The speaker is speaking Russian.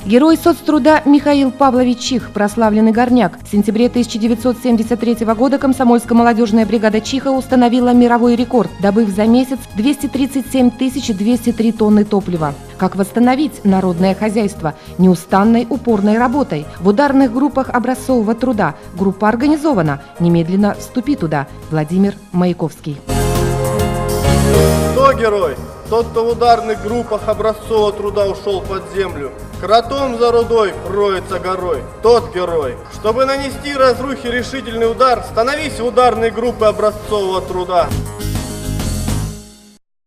Герой соцтруда Михаил Павлович Чих, прославленный горняк. В сентябре 1973 года комсомольская молодежная бригадаЧиха установила мировой рекорд, добыв за месяц 237 203 тонны топлива. Как восстановить народное хозяйство? Неустанной упорной работой. В ударных группах образцового труда. Группа организована. Немедленно вступи туда. Владимир Маяковский. Кто герой? Тот, кто в ударных группах образцового труда ушел под землю. Кротом за рудой роется горой. Тот герой. Чтобы нанести разрухе решительный удар, становись в ударной группы образцового труда.